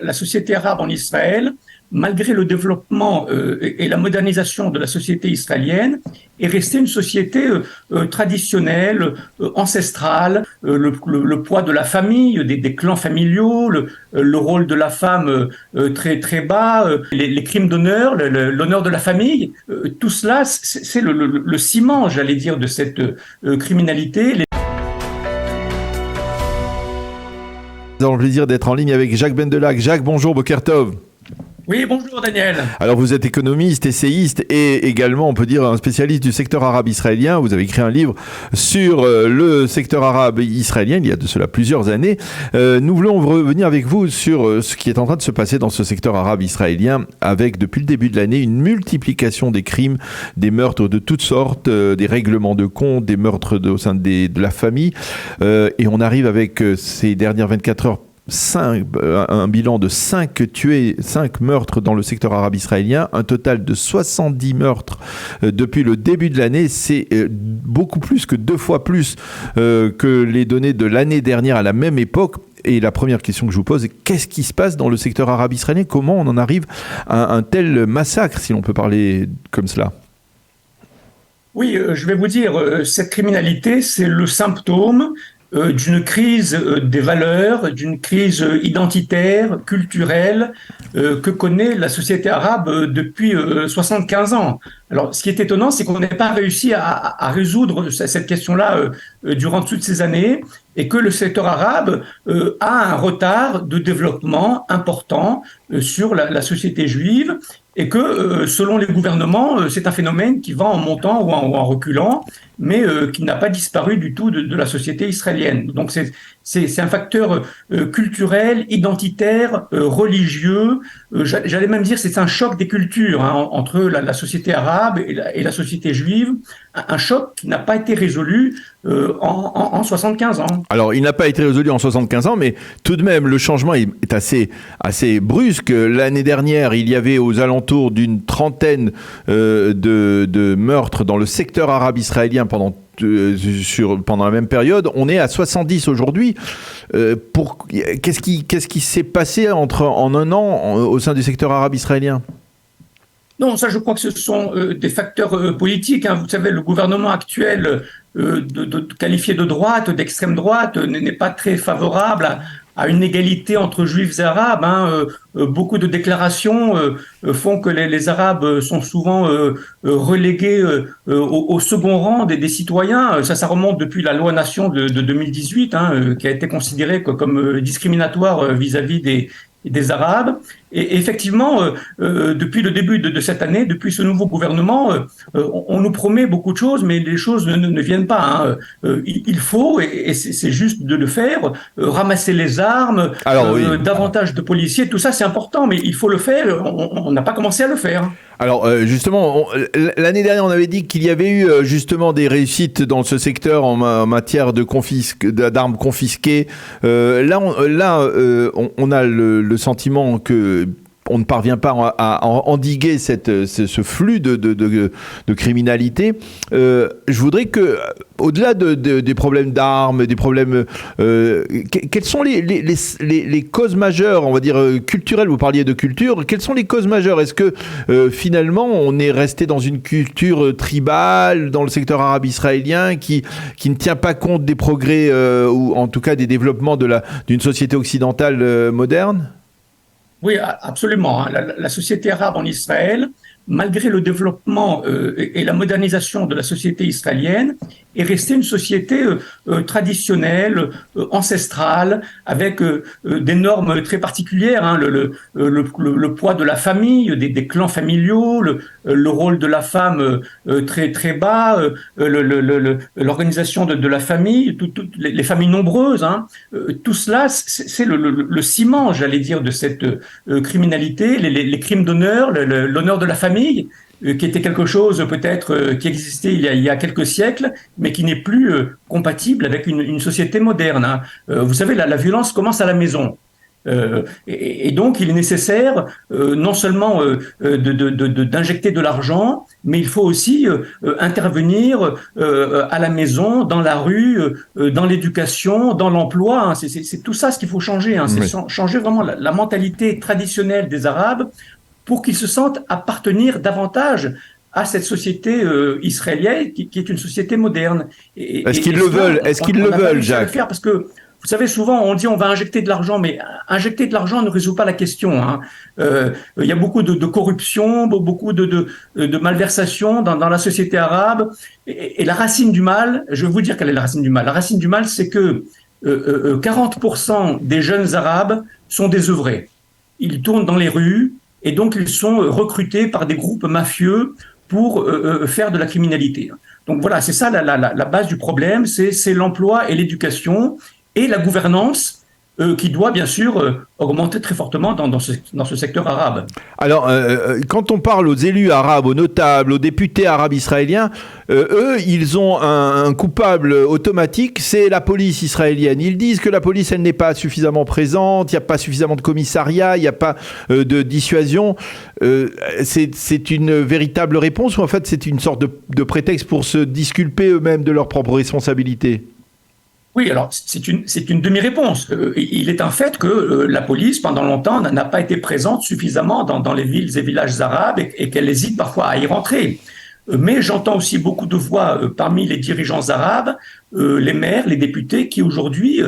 la société arabe en Israël, malgré le développement et la modernisation de la société israélienne, est restée une société traditionnelle, ancestrale, le poids de la famille, des clans familiaux, le rôle de la femme très très bas, les crimes d'honneur, l'honneur de la famille, tout cela, c'est le ciment, j'allais dire, de cette criminalité. Nous avons le plaisir d'être en ligne avec Jacques Bendelac. Jacques, bonjour, Boker Tov. Oui, bonjour Daniel. Alors vous êtes économiste, essayiste et également, on peut dire, un spécialiste du secteur arabe israélien. Vous avez écrit un livre sur le secteur arabe israélien il y a de cela plusieurs années. Nous voulons revenir avec vous sur ce qui est en train de se passer dans ce secteur arabe israélien avec, depuis le début de l'année, une multiplication des crimes, des meurtres de toutes sortes, des règlements de compte, des meurtres au sein de la famille. Et on arrive avec ces dernières 24 heures un bilan de 5 tués, 5 meurtres dans le secteur arabe israélien, un total de 70 meurtres depuis le début de l'année. C'est beaucoup plus que 2 fois plus que les données de l'année dernière à la même époque. Et la première question que je vous pose est: qu'est-ce qui se passe dans le secteur arabe israélien? Comment on en arrive à un tel massacre, si l'on peut parler comme cela? Oui, je vais vous dire, cette criminalité, c'est le symptôme d'une crise des valeurs, d'une crise identitaire, culturelle, que connaît la société arabe depuis 75 ans. Alors, ce qui est étonnant, c'est qu'on n'ait pas réussi à résoudre cette question-là durant toutes ces années, et que le secteur arabe a un retard de développement important sur la société juive, et que selon les gouvernements, c'est un phénomène qui va en montant ou en reculant, mais qui n'a pas disparu du tout de la société israélienne. Donc c'est un facteur culturel, identitaire, religieux. J'allais même dire c'est un choc des cultures entre la société arabe et la société juive, un choc qui n'a pas été résolu en 75 ans. Alors, il n'a pas été résolu en 75 ans, mais tout de même, le changement est assez brusque. L'année dernière, il y avait aux alentours d'une trentaine de meurtres dans le secteur arabe israélien pendant la même période. On est à 70 aujourd'hui. Qu'est-ce qui s'est passé en un an au sein du secteur arabe israélien ? Non, ça, je crois que ce sont des facteurs politiques. Vous savez, le gouvernement actuel, qualifié de droite, d'extrême droite, n'est pas très favorable à une égalité entre juifs et arabes. Beaucoup de déclarations font que les Arabes sont souvent relégués au second rang des citoyens. Ça remonte depuis la loi Nation de 2018, qui a été considérée comme discriminatoire vis-à-vis des Arabes. Et effectivement, depuis le début de cette année, depuis ce nouveau gouvernement, on nous promet beaucoup de choses, mais les choses ne viennent pas. Il faut, et c'est juste de le faire, ramasser les armes, davantage de policiers, tout ça c'est important, mais il faut le faire, on n'a pas commencé à le faire. Alors justement, l'année dernière, on avait dit qu'il y avait eu justement des réussites dans ce secteur en matière d'armes confisquées. Là, on a le sentiment que on ne parvient pas à endiguer ce flux de criminalité. Je voudrais que, au-delà des problèmes d'armes, des problèmes, quelles sont les causes majeures, on va dire culturelles? Vous parliez de culture. Quelles sont les causes majeures? Est-ce que finalement on est resté dans une culture tribale dans le secteur arabe israélien qui ne tient pas compte des progrès ou en tout cas des développements d'une société occidentale moderne? Oui, absolument. La société arabe en Israël, malgré le développement et la modernisation de la société israélienne, est restée une société traditionnelle, ancestrale, avec des normes très particulières. Le poids de la famille, des clans familiaux, le rôle de la femme très très bas, l'organisation de la famille, les familles nombreuses. Tout cela, c'est le ciment, j'allais dire, de cette criminalité, les crimes d'honneur, l'honneur de la famille, qui était quelque chose peut-être qui existait il y a quelques siècles, mais qui n'est plus compatible avec une société moderne. Vous savez, la violence commence à la maison. Et donc, il est nécessaire non seulement d'injecter de l'argent, mais il faut aussi intervenir à la maison, dans la rue, dans l'éducation, dans l'emploi. Hein. C'est tout ça ce qu'il faut changer. Hein. C'est Oui. changer vraiment la mentalité traditionnelle des Arabes pour qu'ils se sentent appartenir davantage à cette société israélienne qui est une société moderne. Est-ce qu'ils le Cela, veulent? Est-ce qu'ils le n'a pas veulent, réussi à le Jacques? faire parce que vous savez, souvent, on dit on va injecter de l'argent, mais injecter de l'argent ne résout pas la question. Hein. Il y a beaucoup de corruption, beaucoup de malversation dans la société arabe. Et la racine du mal, je vais vous dire quelle est la racine du mal. La racine du mal, c'est que 40% des jeunes Arabes sont désœuvrés. Ils tournent dans les rues et donc ils sont recrutés par des groupes mafieux pour faire de la criminalité. Donc voilà, c'est ça la base du problème, c'est l'emploi et l'éducation et la gouvernance qui doit bien sûr augmenter très fortement dans ce secteur arabe. Alors, quand on parle aux élus arabes, aux notables, aux députés arabes israéliens, eux, ils ont un coupable automatique, c'est la police israélienne. Ils disent que la police, elle n'est pas suffisamment présente, il n'y a pas suffisamment de commissariats, il n'y a pas de dissuasion. C'est une véritable réponse ou en fait c'est une sorte de prétexte pour se disculper eux-mêmes de leurs propres responsabilités? Oui, alors c'est une demi-réponse. Il est un fait que la police, pendant longtemps, n'a pas été présente suffisamment dans les villes et villages arabes et qu'elle hésite parfois à y rentrer. Mais j'entends aussi beaucoup de voix parmi les dirigeants arabes, les maires, les députés, qui aujourd'hui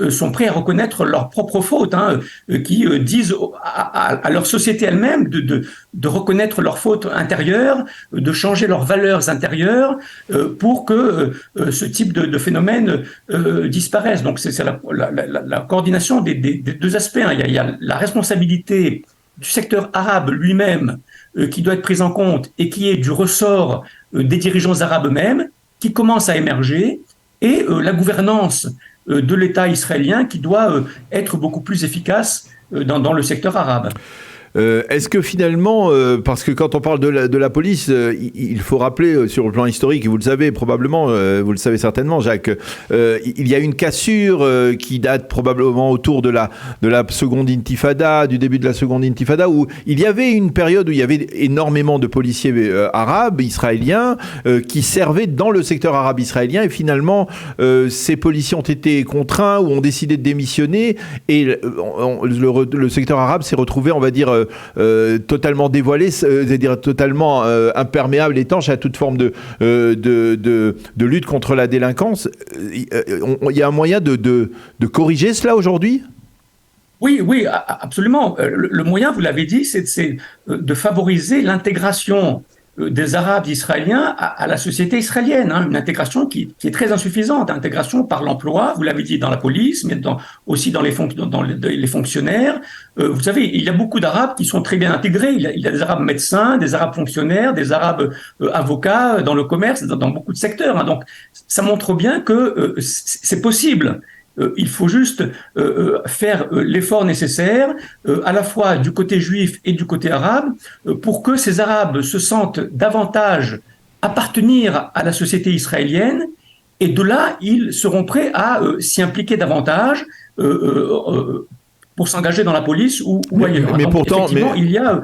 sont prêts à reconnaître leurs propres fautes, hein, qui disent à leur société elle-même de reconnaître leurs fautes intérieures, de changer leurs valeurs intérieures pour que ce type de phénomène disparaisse. Donc c'est la coordination des deux aspects. Hein. Il y a la responsabilité du secteur arabe lui-même qui doit être prise en compte et qui est du ressort des dirigeants arabes eux-mêmes, qui commence à émerger, et la gouvernance de l'État israélien qui doit être beaucoup plus efficace dans le secteur arabe. Est-ce que finalement, parce que quand on parle de la police, il faut rappeler sur le plan historique, et vous le savez probablement, vous le savez certainement Jacques, il y a une cassure qui date probablement autour de la seconde intifada, du début de la seconde intifada, où il y avait une période où il y avait énormément de policiers arabes, israéliens, qui servaient dans le secteur arabe israélien, et finalement ces policiers ont été contraints ou ont décidé de démissionner, et le secteur arabe s'est retrouvé, on va dire, totalement dévoilé, c'est-à-dire totalement imperméable, étanche à toute forme de lutte contre la délinquance. Il y a un moyen de corriger cela aujourd'hui ? Oui, absolument. Le moyen, vous l'avez dit, c'est de favoriser l'intégration des Arabes israéliens à la société israélienne, hein, une intégration qui est très insuffisante, intégration par l'emploi, vous l'avez dit, dans la police, mais aussi dans les fonctionnaires. Vous savez, il y a beaucoup d'Arabes qui sont très bien intégrés, il y a des Arabes médecins, des Arabes fonctionnaires, des Arabes avocats dans le commerce, dans beaucoup de secteurs. Hein. Donc, ça montre bien que c'est possible. Il faut juste faire l'effort nécessaire, à la fois du côté juif et du côté arabe, pour que ces Arabes se sentent davantage appartenir à la société israélienne, et de là, ils seront prêts à s'y impliquer davantage pour s'engager dans la police ou ailleurs. Mais donc, pourtant, effectivement, il y a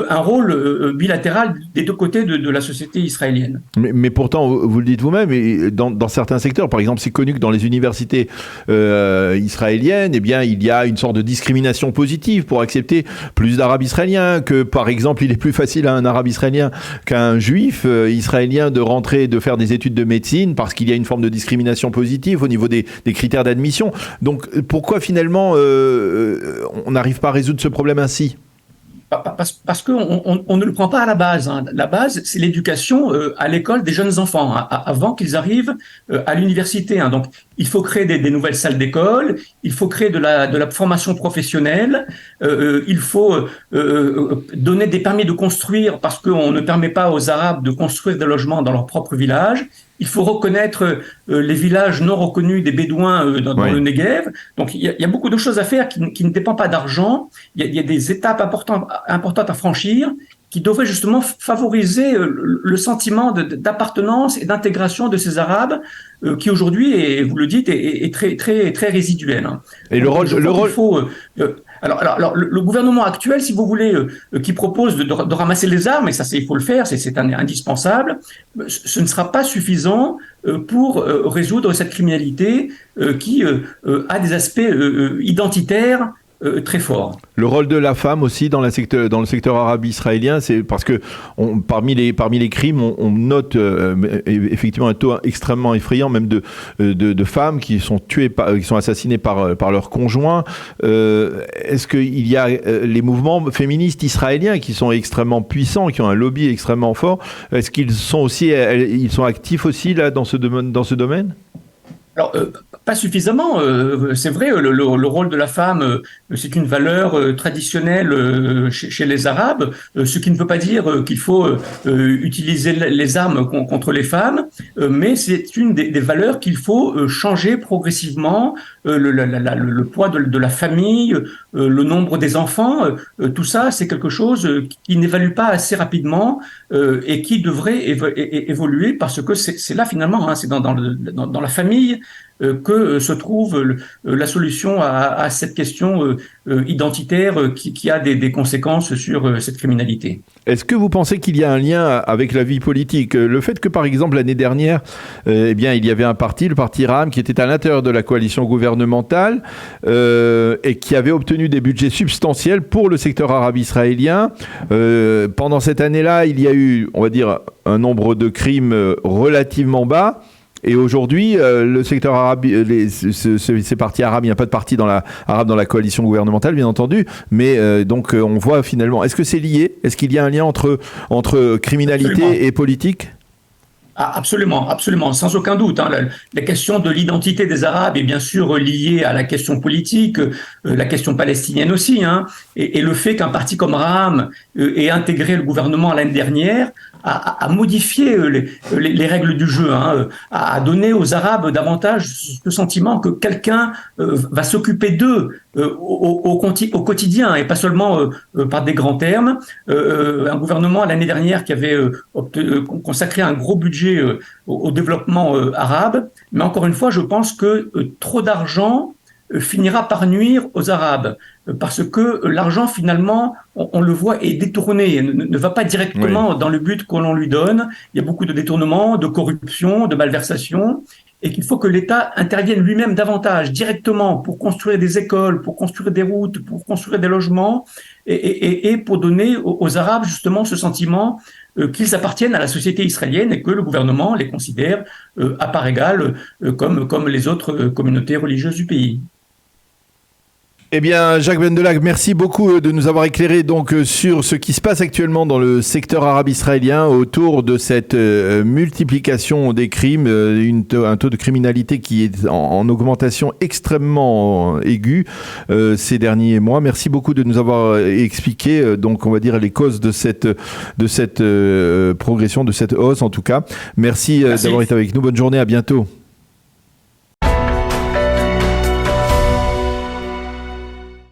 un rôle bilatéral des deux côtés de la société israélienne. Mais pourtant, vous le dites vous-même, et dans certains secteurs, par exemple, c'est connu que dans les universités israéliennes, eh bien, il y a une sorte de discrimination positive pour accepter plus d'Arabes israéliens, que par exemple, il est plus facile à un Arabe israélien qu'à un Juif israélien de rentrer, de faire des études de médecine, parce qu'il y a une forme de discrimination positive au niveau des critères d'admission. Donc, pourquoi finalement on n'arrive pas à résoudre ce problème ainsi ? Parce qu'on ne le prend pas à la base. Hein. La base, c'est l'éducation à l'école des jeunes enfants, hein, avant qu'ils arrivent à l'université. Hein. Donc, il faut créer des nouvelles salles d'école, il faut créer de la formation professionnelle, il faut donner des permis de construire, parce qu'on ne permet pas aux Arabes de construire des logements dans leur propre village. Il faut reconnaître les villages non reconnus des Bédouins dans le Negev. Donc, il y a beaucoup de choses à faire qui ne dépendent pas d'argent. Il y a des étapes importantes à franchir. qui devrait justement favoriser le sentiment d'appartenance et d'intégration de ces Arabes qui aujourd'hui, et vous le dites, est très, très, très résiduel. Et le rôle, alors, le gouvernement actuel, si vous voulez, qui propose de ramasser les armes, et ça, il faut le faire, c'est indispensable, ce ne sera pas suffisant pour résoudre cette criminalité qui a des aspects identitaires très fort. Le rôle de la femme aussi dans le secteur arabe israélien, c'est parce que parmi les crimes, on note effectivement un taux extrêmement effrayant, même de femmes qui sont tuées, qui sont assassinées par leurs conjoints. Est-ce qu'il y a les mouvements féministes israéliens qui sont extrêmement puissants, qui ont un lobby extrêmement fort? Est-ce qu'ils sont actifs aussi là dans ce domaine? Alors, pas suffisamment. C'est vrai, le rôle de la femme, c'est une valeur traditionnelle chez les Arabes, ce qui ne veut pas dire qu'il faut utiliser les armes contre les femmes, mais c'est une des valeurs qu'il faut changer progressivement. Le poids de la famille, le nombre des enfants, tout ça, c'est quelque chose qui n'évalue pas assez rapidement et qui devrait évoluer parce que c'est là finalement, hein, c'est dans la famille que se trouve la solution à cette question identitaire qui a des conséquences sur cette criminalité. Est-ce que vous pensez qu'il y a un lien avec la vie politique? Le fait que, par exemple, l'année dernière, il y avait un parti, le parti RAM, qui était à l'intérieur de la coalition gouvernementale et qui avait obtenu des budgets substantiels pour le secteur arabe israélien. Pendant cette année-là, il y a eu, on va dire, un nombre de crimes relativement bas. Et aujourd'hui, le secteur arabe, ces partis arabes, il n'y a pas de parti arabe dans la coalition gouvernementale, bien entendu, mais donc on voit finalement, est-ce que c'est lié? Est-ce qu'il y a un lien entre criminalité Absolument. et politique? Ah, absolument, absolument, sans aucun doute. Hein. La question de l'identité des Arabes est bien sûr liée à la question politique, la question palestinienne aussi. Hein. Et le fait qu'un parti comme Ra'am ait intégré le gouvernement l'année dernière a modifié les règles du jeu, hein, a donné aux Arabes davantage ce sentiment que quelqu'un va s'occuper d'eux au quotidien et pas seulement par des grands termes. Un gouvernement l'année dernière qui avait consacré un gros budget au développement arabe, mais encore une fois, je pense que trop d'argent finira par nuire aux Arabes, parce que l'argent, finalement, on le voit, est détourné, ne va pas directement dans le but que l'on lui donne. Il y a beaucoup de détournements, de corruption, de malversation, et qu'il faut que l'État intervienne lui-même davantage, directement, pour construire des écoles, pour construire des routes, pour construire des logements, et pour donner aux Arabes, justement, ce sentiment qu'ils appartiennent à la société israélienne et que le gouvernement les considère à part égale comme les autres communautés religieuses du pays. Eh bien, Jacques Bendelage, merci beaucoup de nous avoir éclairé donc sur ce qui se passe actuellement dans le secteur arabe israélien autour de cette multiplication des crimes, un taux de criminalité qui est en augmentation extrêmement aiguë ces derniers mois. Merci beaucoup de nous avoir expliqué donc on va dire les causes de cette progression, de cette hausse en tout cas. Merci. D'avoir été avec nous. Bonne journée, à bientôt.